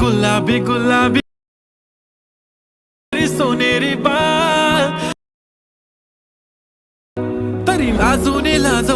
गुलाबी गुलाबी सोनेरी बाळ तरी लाजून लाज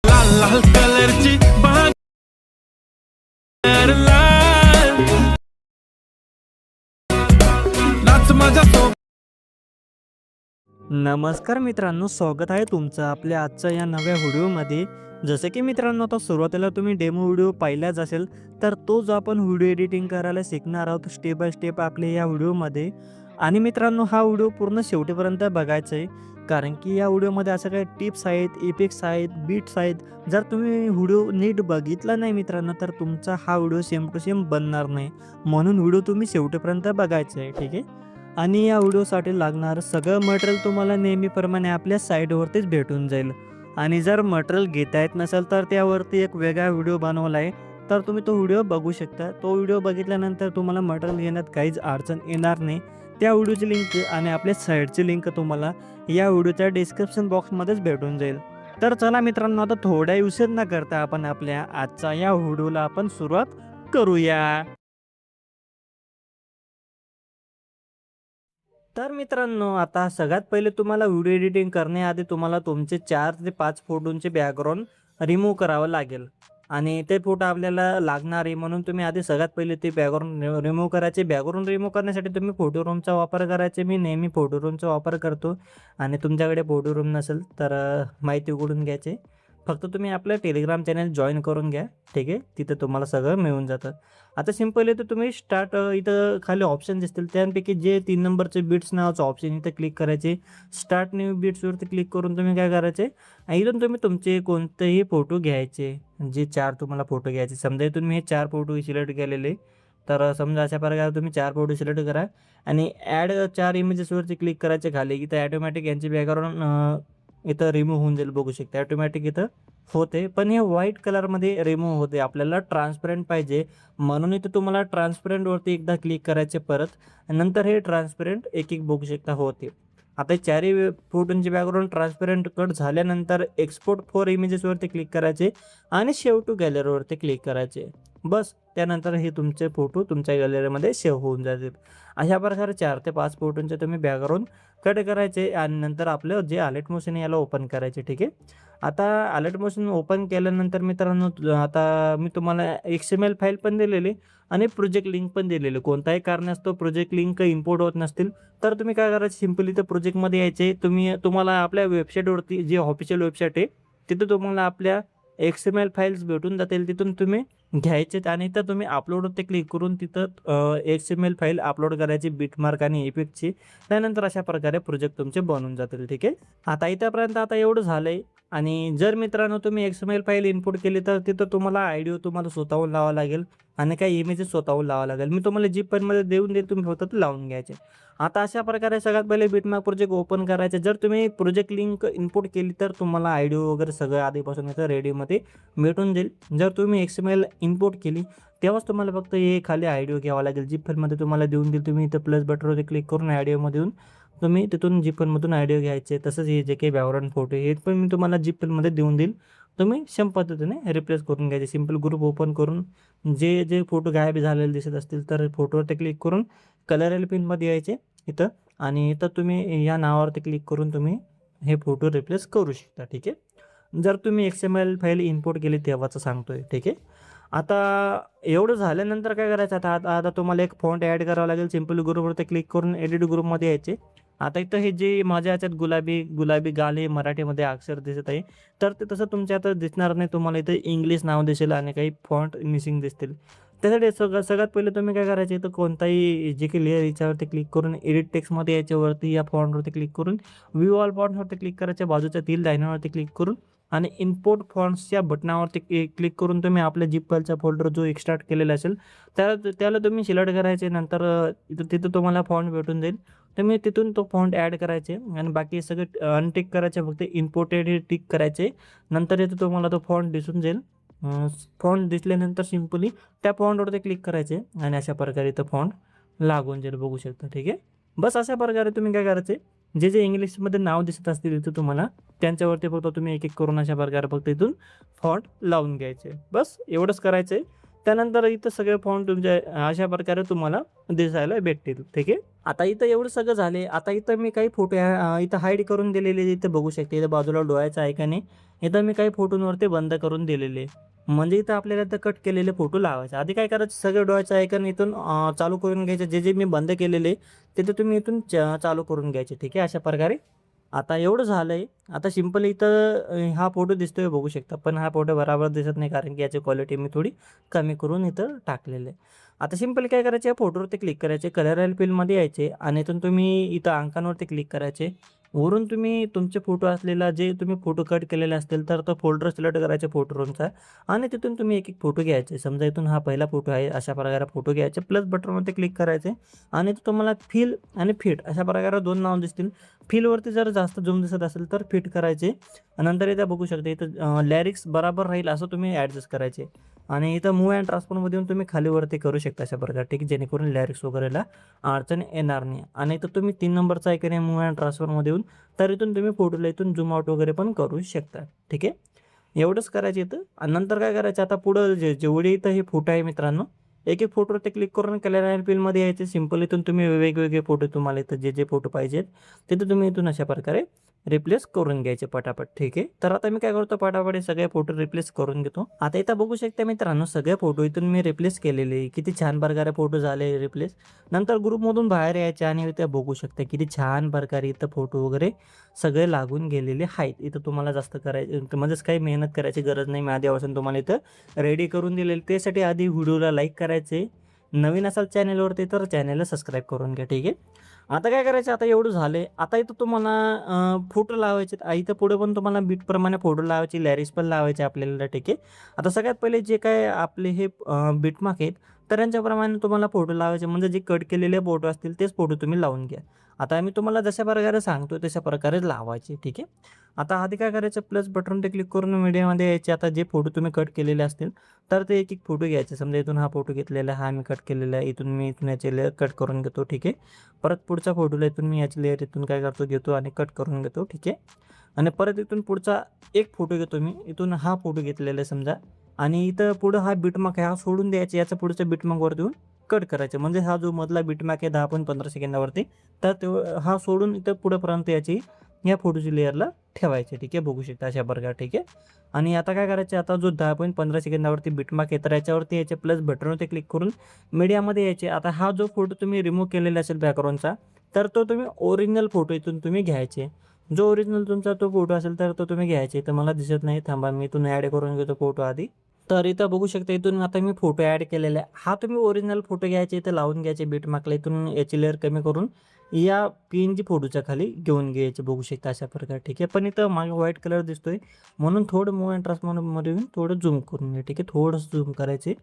लाल लाल कलरची बाळ लाल नाच माझ्या सोबत. नमस्कार मित्रांनो, स्वागत आहे तुमचं आपल्या आजच्या या नव्या व्हिडिओमध्ये. जसे की मित्रांनो, आता सुरुवातीला तुम्ही डेमो व्हिडिओ पाहिलाच असेल, तर तो जो आपण व्हिडिओ एडिटिंग करायला शिकणार आहोत स्टेप बाय स्टेप आपल्या या व्हिडिओमध्ये. आणि मित्रांनो, हा व्हिडिओ पूर्ण शेवटीपर्यंत बघायचा आहे, कारण की या व्हिडिओमध्ये असं काही टिप्स आहेत, इफेक्ट्स आहेत, बीट्स आहेत. जर तुम्ही व्हिडिओ नीट बघितला नाही मित्रांनो, तर तुमचा हा व्हिडिओ सेम टू सेम बनणार नाही. म्हणून व्हिडिओ तुम्ही शेवटीपर्यंत बघायचा आहे, ठीक आहे. आणि या व्हिडिओसाठी लागणारं सगळं मटेरियल तुम्हाला नेहमीप्रमाणे आपल्या साईटवरतीच भेटून जाईल. आणि जर मटेरियल घेता येत नसेल तर त्यावरती एक वेगळा व्हिडिओ बनवला आहे, तर तुम्ही तो व्हिडिओ बघू शकता. तो व्हिडिओ बघितल्यानंतर तुम्हाला मटेरियल घेण्यात काहीच अडचण येणार नाही. त्या व्हिडिओची लिंक आणि आपल्या साईटची लिंक तुम्हाला या व्हिडिओच्या डिस्क्रिप्शन बॉक्समध्येच भेटून जाईल. तर चला मित्रांनो, आता थोड्या उशीर न करता आपण आपल्या आजच्या या व्हिडिओला आपण सुरुवात करूया. तर मित्रांनो, आता सगळ्यात पहिले तुम्हाला व्हिडिओ एडिटिंग करण्याआधी तुम्हाला तुमचे 4 ते 5 फोटोंचे बॅकग्राऊंड रिमूव्ह करावं लागेल. आणि ते फोटो आपल्याला लागणार आहे, म्हणून तुम्ही आधी सगळ्यात पहिले ते बॅकग्राऊंड रिमूव्ह करायचे. बॅकग्राऊंड रिमूव्ह करण्यासाठी तुम्ही फोटो रूमचा वापर करायचे. मी नेहमी फोटो रूमचा वापर करतो. आणि तुमच्याकडे फोटो रूम नसेल तर माहिती उघडून घ्यायचे. फक्त तुम्ही आपलं टेलिग्राम चॅनल जॉईन करून घ्या, ठीक आहे. तिथं तुम्हाला सगळं मिळून जातं. आता सिंपल आहे, तर तुम्ही स्टार्ट इथं खाली ऑप्शन दिसतील, त्यापैकी जे 3 नंबरचे बीट्स नावाचं ऑप्शन इथं क्लिक करायचे. स्टार्ट न्यू बीट्सवरती क्लिक करून तुम्ही काय करायचे, इथून तुम्ही तुमचे कोणतेही फोटो घ्यायचे. जे 4 तुम्हाला फोटो घ्यायचे. समजा इथून मी हे 4 फोटो सिलेक्ट केलेले, तर समजा अशा प्रकारे तुम्ही 4 फोटो सिलेक्ट करा आणि ॲड 4 इमेजेसवरती क्लिक करायचे. खाली इथं ॲटोमॅटिक यांचे बॅकग्राऊंड इथं रिमूव्ह होऊन जाईल, बघू शकता ॲटोमॅटिक इथं होते. पण हे व्हाईट कलरमध्ये रिमूव्ह होते. आपल्याला ट्रान्सपरंट पाहिजे, म्हणून इथं तुम्हाला ट्रान्सपरंटवरती एकदा क्लिक करायचे परत. नंतर हे ट्रान्सपरंट एक एक बघू शकता होते. आता चारही फोटोंचे बॅकग्राऊंड ट्रान्सपरंट कट झाल्यानंतर एक्सपोर्ट 4 इमेजेसवरती क्लिक करायचे आणि सेव्ह टू गॅलरीवरती क्लिक करायचे. बस, त्यानंतर हे तुमचे फोटो तुमच्या गॅलरीमध्ये सेव्ह होऊन जातील. अशा प्रकारे 4 ते 5 फोटोंचे तुम्ही बॅकग्राऊंड कट करायचे आणि नंतर आपलं जे अलर्ट मोशन याला ओपन करायचे, ठीक आहे. आता अलर्ट मोशन ओपन केल्यानंतर मित्रांनो, आता मी तुम्हाला XML फाईल पण दिलेली आणि प्रोजेक्ट लिंक पण दिलेली. कोणताही कारणास्तव प्रोजेक्ट लिंक इम्पोर्ट होत नसतील तर तुम्ही काय करायचं, सिम्पली तर प्रोजेक्टमध्ये यायचे. तुम्हाला आपल्या वेबसाईटवरती जे ऑफिशियल वेबसाईट आहे तिथं तुम्हाला आपल्या XML फाईल्स भेटून जातील. तिथून तुम्ही घ्यायचे आणि तर तुम्ही अपलोडवरती क्लिक करून तिथं XML फाईल अपलोड करायची बिटमार्क आणि इफेक्टची. त्यानंतर अशा प्रकारे प्रोजेक्ट तुमचे बनून जातील, ठीक आहे. आता इथंपर्यंत आता एवढं झालं आहे. आणि जर मित्रांनो तुम्ही XML फाईल इम्पोर्ट केली तर तिथं तुम्हाला ऑडिओ तुम्हाला स्वतःहून लावावा लागेल आणि काही इमेजेस स्वतःहून लावावं लागेल. मी तुम्हाला जीप फाईलमध्ये देऊन देईल, तुम्ही फक्त ते लावून घ्यायचे. आता अशा प्रकारे सगळ्यात पहिले बिटमार्क प्रोजेक्ट ओपन करायचे. जर तुम्ही प्रोजेक्ट लिंक इम्पोर्ट केली तर तुम्हाला ऑडिओ वगैरे सगळं आधीपासून इथं रेडीमध्ये भेटून जाईल. जर तुम्ही XML इम्पोर्ट केली तेव्हाच तुम्हाला फक्त हे खाली ऑडिओ घ्यावा लागेल. जीप फाईलमध्ये तुम्हाला देऊन देईल. तुम्ही इथं प्लस बटनवरती क्लिक करून ऑडिओमध्ये येऊन तुम्ही तिथून जीप फाईलमधून ऑडिओ घ्यायचे. तसंच हे जे काही बॅकग्राऊंड फोटो हे पण मी तुम्हाला जीप फाईलमध्ये देऊन देईल. तुम्ही सेम पद्धतीने रिप्लेस करून घ्यायचे. सिंपल ग्रुप ओपन करून जे जे फोटो गायब झालेले दिसत असतील तर फोटोवरती क्लिक करून कलर एलपिनमध्ये यायचे इथं. आणि इथं तुम्ही या नावावरती क्लिक करून तुम्ही हे फोटो रिप्लेस करू शकता, ठीक आहे. जर तुम्ही XML फाईल इम्पोर्ट केली तेव्हाचं सांगतोय, ठीक आहे. आता एवढं झाल्यानंतर काय करायचं, आता आता तुम्हाला एक फॉन्ट ॲड करावा लागेल. सिंपल ग्रुपवरती क्लिक करून एडिट ग्रुपमध्ये यायचे. आता इथं हे जे माझ्या याच्यात गुलाबी गुलाबी गाल हे मराठीमध्ये अक्षर दिसत आहे, तर ते तसं तुमच्या आता दिसणार नाही. तुम्हाला इथं इंग्लिश नाव दिसेल आणि काही फॉन्ट मिसिंग दिसतील. त्यासाठी सगळ्यात पहिले तुम्ही काय करायचं, इथं कोणताही जे काही लेअर याच्यावरती क्लिक करून एडिट टेक्स्टमध्ये याच्यावरती या फॉन्टवरती क्लिक करून व्ह्यू ऑल फॉन्ट्सवरती क्लिक करायच्या. बाजूच्या 3 लाईनवरती क्लिक करून आणि इम्पोर्ट फॉन्ट्सच्या बटनावरती क्लिक करून तुम्ही आपल्या जीप फाईलचा फोल्डर जो एक्स्ट्रॅक्ट केलेला असेल त्याला तुम्ही सिलेक्ट करायचे. नंतर तिथं तुम्हाला फॉन्ट भेटून जाईल. तुम्ही तिथून तो फॉन्ट ॲड करायचे आणि बाकी सगळे अनटिक करायचे. फक्त इम्पोर्टेड हे टिक करायचे. नंतर इथं तुम्हाला तो फॉन्ट दिसून जाईल. फॉन्ट दिसल्यानंतर सिम्पली त्या फॉन्टवरती क्लिक करायचे आणि अशा प्रकारे इथं फॉन्ट लागून जाईल, बघू शकता, ठीक आहे. बस अशा प्रकारे तुम्ही काय करायचे, जे जे इंग्लिशमध्ये नाव दिसत असतील इथं तुम्हाला त्यांच्यावरती फक्त तुम्ही एक एक करून अशा प्रकारे फक्त इथून फॉन्ट लावून घ्यायचे. बस एवढंच करायचं आहे. त्यानंतर इथं सगळे फॉन्ट तुमच्या अशा प्रकारे तुम्हाला दिसायला भेटतील. ठीक आहे. आता इथं एवढं सगळं झाले. आता इथं मी काही फोटो इथं हाईड करून दिलेले इथं बघू शकते. इथं बाजूला डोळ्याचं आयकॉन इथं मी काही फोटोंवरती बंद करून दिलेले. म्हणजे इथं आपल्याला इथं कट केलेले फोटो लावायचे. आधी काय करायचं, सगळे डोळ्याचं आयकॉन इथून चालू करून घ्यायचे. जे मी बंद केलेले तिथे तुम्ही इथून चालू करून घ्यायचे. ठीक आहे. अशा प्रकारे आता एवढं झालंय. आता सिंपल इथं हा फोटो दिसतोय बघू शकता. पण हा फोटो बरोबर दिसत नाही कारण की याची क्वालिटी मी थोडी कमी करून इथं टाकलेली आहे. आता सिंपली काय करायचे, या फोटोवरती क्लिक करायचे, कलर अँड फिलमध्ये यायचे आणि इथून तुम्ही इथं अंकांवरती क्लिक करायचे. वरून तुम्ही तुमचे फोटो असलेला जे तुम्ही फोटो कट केलेले असतील तर तो फोल्डर सिलेक्ट करायचा फोटोचा आणि तिथून तुम्ही एक फोटो घ्यायचे. समजा इथून हा पहिला फोटो आहे, अशा प्रकारे फोटो घ्यायचे. प्लस बटनवरती क्लिक करायचे आणि तुम्हाला फिल आणि फिट अशा प्रकारे 2 नाव दिसतील. फिलवरती जर जास्त झूम दिसत असेल तर फिट करायचे. नंतर इथं बघू शकता इथं लिरिक्स बरोबर राहील असं तुम्ही ॲडजस्ट करायचे. आणि इथं मूव्ह अँड ट्रान्सफॉर्ममध्ये येऊन तुम्ही खालीवरती करू शकता अशा प्रकारे. ठीक आहे. जेणेकरून लिरिक्स वगैरेला अडचण येणार नाही. आणि इथं तुम्ही 3 नंबरचा ऐकन आहे मूव्ह अँड ट्रान्सफॉर्ममध्ये येऊन तर इथून तुम्ही फोटोला इथून झूम आउट वगैरे पण करू शकता. ठीक आहे. एवढंच करायचं इथं. आणि नंतर काय करायचं, आता पुढं जेवढे इथं हे फोटो आहे मित्रांनो, एक फोटोवरती क्लिक करून कलर अँड फिलमध्ये यायचे. सिंपल इथून तुम्ही वेगवेगळे फोटो तुम्हाला इथं जे फोटो पाहिजेत तिथे तुम्ही इथून अशा प्रकारे रिप्लेस करून घ्यायचे पटापट. ठीक आहे. तर आता मी काय करतो, पटापट सगळे फोटो रिप्लेस करून घेतो. आता इथं बघू शकता मित्रांनो, सगळे फोटो इथून मी रिप्लेस केलेले. किती छान प्रकारे फोटो झाले रिप्लेस. नंतर ग्रुपमधून बाहेर यायचे आणि इथं बघू शकता किती छान प्रकारे इथं फोटो वगैरे सगळे लागून गेलेले आहेत. इथं तुम्हाला जास्त करायचं म्हणजेच काही मेहनत करायची गरज नाही. मी आधीपासून तुम्हाला इथं रेडी करून दिलेले. त्यासाठी आधी व्हिडिओला लाईक करायचे, नवीन असाल चॅनलवरती तर चॅनलला सबस्क्राईब करून घ्या. ठीक आहे. आता काय करायचं, आता एवढं झाले. आता इथं तुम्हाला फोटो लावायचे. इथं पुढे पण तुम्हाला बीटप्रमाणे फोटो लावायचे, लिरिक्स पण लावायचे आपल्याला. ठीक आहे. आता सगळ्यात पहिले जे काय आपले हे बीटमार्क आहेत तर यांच्याप्रमाणे तुम्हाला फोटो लावायचे. म्हणजे जे कट केलेले फोटो असतील तेच फोटो तुम्ही लावून घ्या. आता मी तुम्हाला जशा प्रकारे सांगतो तशा प्रकारे लावायचे. ठीक आहे. आता आधी काय करायचं, प्लस बटनवर क्लिक करून मीडियामध्ये यायचे. आता जे फोटो तुम्ही कट केलेले असतील तर ते एक फोटो घ्यायचे. समजा इथून हा फोटो घेतलेला आहे, हा मी कट केलेला आहे. इथून मी याचे लेअर कट करून घेतो. ठीक आहे. परत पुढचा फोटोला इथून मी याची लेअर इथून काय करतो, घेतो आणि कट करून घेतो. ठीक आहे. आणि परत इथून पुढचा एक फोटो घेतो मी. इथून हा फोटो घेतलेला आहे समजा आणि इथं पुढं हा बीटमार्क आहे, हा सोडून द्यायचा. याचा पुढचा बीटमार्कवर देऊन कट करायचं. म्हणजे हा जो मधला बीटमार्क आहे 10.15 सेकंदावरती तर तो हा सोडून इथं पुढेपर्यंत याची या फोटोची लेअरला ठेवायचे. ठीक आहे. बघू शकता अशा प्रकारे. ठीक आहे. आणि आता काय करायचं, आता जो 10.15 सेकंदावरती बीटमार्क आहे तर याच्यावरती याचे प्लस बटनवरती क्लिक करून मीडियामध्ये यायचे. आता हा जो फोटो तुम्ही रिमूव्ह केलेला असेल बॅकग्राऊंडचा तर तो तुम्ही ओरिजिनल फोटो इथून तुम्ही घ्यायचे. जो ओरिजिनल तुमचा तो फोटो असेल तर तो तुम्ही घ्यायचे. तर मला दिसत नाही, थांबा मी इथून ॲड करून घेतो फोटो आधी. तर इथं बघू शकता इथून आता मी फोटो ॲड केलेला आहे. हा तुम्ही ओरिजिनल फोटो घ्यायचे, इथं लावून घ्यायचे बीटमार्कला. इथून याची लेअर कमी करून या PNG फोटोच्या खाली घेऊन घ्यायचे. बघू शकता अशा प्रकारे. ठीक आहे. पण इथं मागे व्हाईट कलर दिसतोय म्हणून थोडं मूव्ह अँड ट्रान्सफॉर्ममध्ये येऊन थोडं झूम करून घ्या. ठीक आहे. थोडंसं झूम करायचे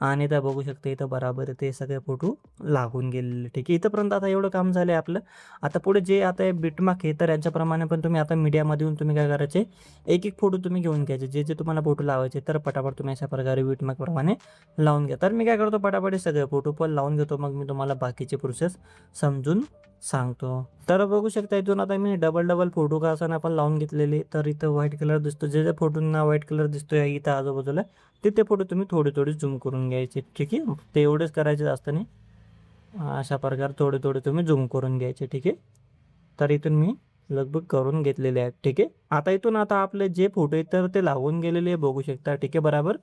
आणि इथं बघू शकता इथं बराबर ते सगळे फोटो लागून गेलेले. ठीक आहे. इथंपर्यंत आता एवढं काम झालं आहे आपलं. आता पुढे जे आता बीटमार्क आहे तर यांच्याप्रमाणे पण तुम्ही आता मीडियामध्ये येऊन तुम्ही काय करायचे, एक फोटो तुम्ही घेऊन घ्यायचे. जे तुम्हाला फोटो लावायचे तर पटापट तुम्ही अशा प्रकारे बीटमार्कप्रमाणे लावून घ्या. तर मी काय करतो, पटापट सगळे फोटो पण लावून घेतो. मग मी तुम्हाला बाकीची प्रोसेस समजून सांगतो. तर बघू शकता इथून आता मी डबल फोटो का असं आपण लावून घेतलेले. तर इथं व्हाईट कलर दिसतो, जे फोटोंना व्हाईट कलर दिसतोय इथं आजूबाजूला ते फोटो तुम्ही थोडे झूम करून घ्यायचे. ठीक आहे. ते एवढेच करायचे जास्त नाही. अशा प्रकारे थोडे तुम्ही झूम करून घ्यायचे. ठीक आहे. तर इथून मी लगभग करून घेतलेले आहेत. ठीक आहे. आता इथून आता आपले जे फोटो आहेत तर ते लावून गेलेले बघू शकता. ठीक आहे. बरोबर.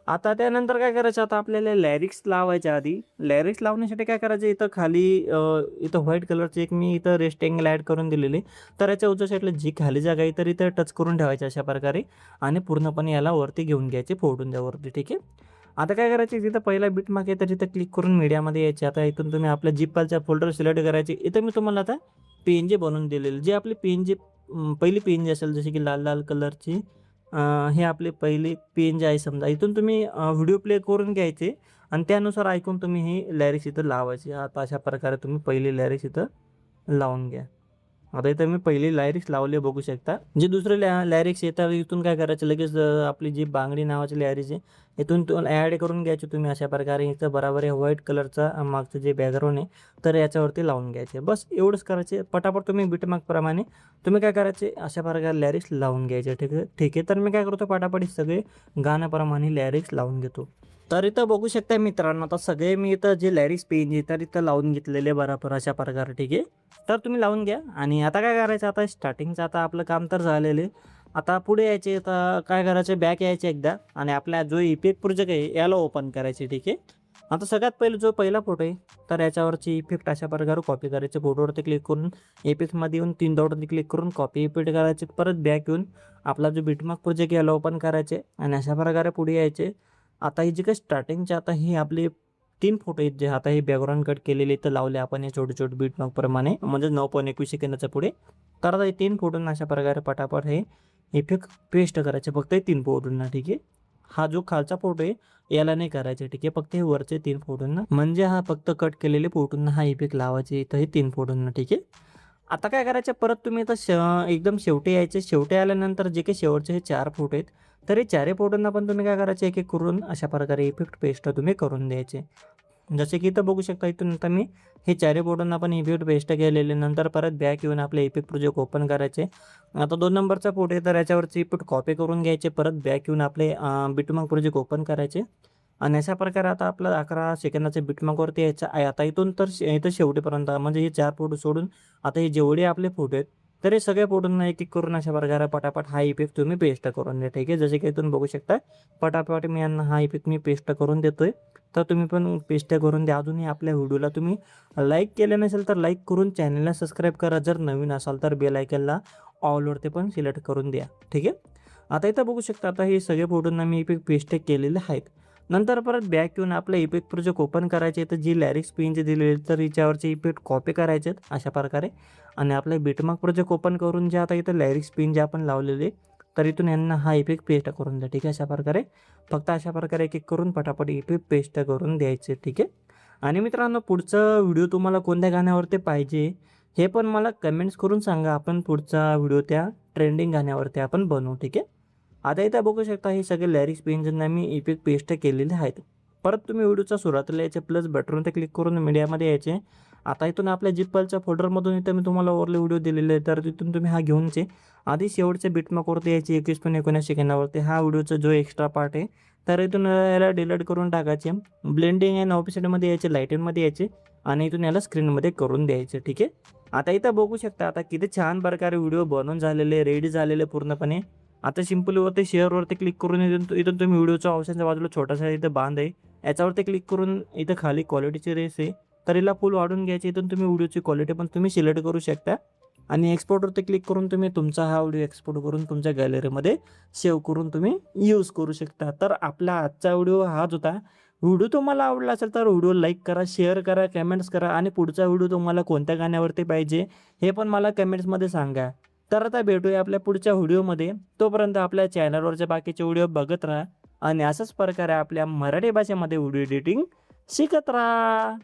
आता त्यानंतर काय करायचं, आता आपल्याला लिरिक्स लावायच्या आधी लिरिक्स लावण्यासाठी काय करायचं, इथं खाली इथं व्हाईट कलरचे एक मी इथं रेक्टेंगल ॲड करून दिलेले. तर याच्या उजव्या साईडला जी खाली जागा आहे तर इथं टच करून ठेवायचे अशा प्रकारे आणि पूर्णपणे याला वरती घेऊन घ्यायचे फोटोन त्यावरती. ठीक आहे. आता काय करायचे, तिथं पहिला बीटमार्क आहे तर तिथं क्लिक करून मीडियामध्ये यायचे. आता इथून तुम्ही आपल्या झिप फाईलचा फोल्डर सिलेक्ट करायचे. इथं मी तुम्हाला आता PNG बनवून दिलेली, जे आपली PNG पहिली PNG असेल जशी की लाल कलरची हे आपले पहिली PNG आहे समजा. इथून तुम्ही व्हिडिओ प्ले करून घ्यायचे आणि त्यानुसार ऐकून तुम्ही ही लिरिक्स इथं लावायची. आता अशा प्रकारे तुम्ही पहिली लिरिक्स इथं लावून घ्या. आता इथं मी पहिली लिरिक्स लावले बघू शकता. जे दुसरे लिरिक्स येतात इथून काय करायचं, लगेच आपली जी बांगडी नावाची लिरिक्स आहे इथून ॲड करून घ्यायची तुम्ही अशा प्रकारे. इथं बरोबर आहे व्हाईट कलरचा मागचं जे बॅकग्राऊंड आहे तर याच्यावरती लावून घ्यायचे. बस एवढंच करायचे. पटापट तुम्ही बीटमार्कप्रमाणे तुम्ही काय करायचे, अशा प्रकारे लिरिक्स लावून घ्यायचे. ठीक आहे. तर मी काय करतो, पटापट सगळे गाण्याप्रमाणे लिरिक्स लावून घेतो. तर इथं बघू शकता मित्रांनो, आता सगळे मी इथं जे लॅरिक्स पेन आहे तर इथं लावून घेतलेले बरोबर अशा प्रकारे, ठीक आहे. तर तुम्ही लावून घ्या आणि आता काय करायचं, आता स्टार्टिंगचं आता आपलं काम तर झालेलं आहे. आता पुढे यायचे, आता काय करायचं, बॅक यायचे एकदा आणि आपला जो इफेक्ट प्रोजेक्ट आहे याला ओपन करायचे, ठीक आहे. आता सगळ्यात पहिलं जो पहिला फोटो आहे तर याच्यावरची इफेक्ट अशा प्रकारे कॉपी करायचे. फोटोवरती क्लिक करून इफेक्टमध्ये येऊन 3 डॉटवरती क्लिक करून कॉपी इफेक्ट करायचे. परत बॅक येऊन आपला जो बिटमार्क प्रोजेक्ट याला ओपन करायचे आणि अशा प्रकारे पुढे यायचे. आता ही जी काही स्टार्टिंगचे आता हे आपले 3 फोटो आहेत, जे आता हे बॅकग्राऊंड कट केलेले इथं लावले आपण हे छोटे-छोटे बिटमार्कप्रमाणे, म्हणजे 9.21 सेकंदाच्या पुढे. तर आता हे 3 फोटोंना अशा प्रकारे पटापट हे इफेक्ट पेस्ट करायचे फक्त हे 3 फोटोंना, ठीक आहे. हा जो खालचा फोटो आहे याला नाही करायचे, ठीक आहे. फक्त हे वरचे 3 फोटोंना, म्हणजे हा फक्त कट केलेले फोटोंना हा इफेक्ट लावायचे इथं हे 3 फोटोंना, ठीक आहे. आता काय करायचं, परत तुम्ही आता एकदम शेवटी यायचे. शेवटी आल्यानंतर जे काही शेवटचे हे 4 फोटो आहेत तर हे 4ही फोटोंना पण तुम्ही काय करायचे, एक एक करून अशा प्रकारे इफेक्ट पेस्ट तुम्ही करून द्यायचे. जसे की इथं बघू शकता, इथून आता मी हे 4ही फोटोंना पण इफेक्ट पेस्ट केलेले. नंतर परत बॅक येऊन आपले इफेक्ट प्रोजेक्ट ओपन करायचे. आता 2 नंबरचा फोटो आहे तर याच्यावरचे इफेक्ट कॉपी करून घ्यायचे. परत बॅक येऊन आपले बिटमार्क प्रोजेक्ट ओपन करायचे आणि अशा प्रकारे आता आपलं 11 सेकंदाच्या बिटमार्कवरती यायचं आहे. आता इथून तर इथं शेवटीपर्यंत, म्हणजे हे 4 फोटो सोडून आता हे जेवढे आपले फोटो आहेत तर हे सगळ्या फोटोंना एक एक करून अशा प्रकारे पटापट हा इफेक्ट तुम्ही पेस्ट करून द्या, ठीक आहे. जसे की इथून बघू शकता पटापट मी यांना हा इफेक्ट मी पेस्ट करून देतोय. तर तुम्ही पण पेस्ट करून द्या. अजूनही आपल्या व्हिडिओला तुम्ही लाईक केलं नसेल तर लाईक करून चॅनलला सबस्क्राईब करा. जर नवीन असाल तर बेल आयकनला ऑलवरती पण सिलेक्ट करून द्या, ठीक आहे. आता इथं बघू शकता, आता हे सगळे फोटोंना मी इफेक्ट पेस्ट केलेले आहेत. नंतर परत बॅक येऊन आपलं इफेक्ट प्रोजेक्ट ओपन करायचे. तर जी लॅरिक्स पेन जे दिलेले तर याच्यावरचे इफेक्ट कॉपी करायचे अशा प्रकारे आणि आपलं बिटमार्क प्रोजेक्ट ओपन करून जे आता इथं लॅरिक्स पेन जे आपण लावलेले तर इथून यांना हा इफेक्ट पेस्ट करून द्या, ठीक आहे. अशा प्रकारे फक्त अशा प्रकारे एक एक करून पटापट इफेक्ट पेस्ट करून द्यायचे, ठीक आहे. आणि मित्रांनो, पुढचा व्हिडिओ तुम्हाला कोणत्या गाण्यावरती पाहिजे हे पण मला कमेंट्स करून सांगा. आपण पुढचा व्हिडिओ त्या ट्रेंडिंग गाण्यावरती आपण बनवू, ठीक आहे. आता इथं बघू शकता हे सगळे लॅरिक्स पेनजना मी इफेक्ट पेस्ट केलेले आहेत. परत तुम्ही व्हिडिओचा सुरुवातीला यायचे, प्लस बटनवरती क्लिक करून मीडियामध्ये यायचे. आता इथून आपल्या जिप्पलच्या फोल्डरमधून इथं मी तुम्हाला ओरले व्हिडिओ दिलेले आहे तर तिथून तुम्ही हा घेऊनचे आधी शेवटच्या बिटमार्कवरती यायचे 21-19 सेकंदावरती. हा व्हिडिओचा जो एक्स्ट्रा पार्ट आहे तर इथून याला डिलीट करून टाकायचे. ब्लेंडिंग अँड ऑफसेटमध्ये यायचे, लाईटिंगमध्ये यायचे आणि इथून याला स्क्रीनमध्ये करून द्यायचे, ठीक आहे. आता इथं बघू शकता आता किती छान प्रकारे व्हिडिओ बनवून झालेले, रेडी झालेले पूर्णपणे. आता सिम्पलीवरती शेअरवरती क्लिक करून इथून तुम्ही व्हिडिओच्या ऑप्शनच्या बाजूला छोटासा इथं बांध आहे याच्यावरती क्लिक करून इथं खाली क्वालिटीची रेस आहे तर हिला फुल वाढून घ्यायची. इथून तुम्ही व्हिडिओची क्वालिटी पण तुम्ही सिलेक्ट करू शकता आणि एक्सपोर्टवरती क्लिक करून तुम्ही तुमचा हा व्हिडिओ एक्सपोर्ट करून तुमच्या गॅलरीमध्ये सेव्ह करून तुम्ही यूज करू शकता. तर आपला आजचा व्हिडिओ हाच होता. व्हिडिओ तुम्हाला आवडला असेल तर व्हिडिओ लाईक करा, शेअर करा, कमेंट्स करा आणि पुढचा व्हिडिओ तुम्हाला कोणत्या गाण्यावरती पाहिजे हे पण मला कमेंट्समध्ये सांगा. तर आता भेटूया आपल्या पुढच्या व्हिडिओमध्ये. तोपर्यंत आपल्या चॅनलवरचे बाकीचे व्हिडिओ बघत राहा आणि अशाच प्रकारे आपल्या मराठी भाषेमध्ये व्हिडिओ एडिटिंग शिकत राहा.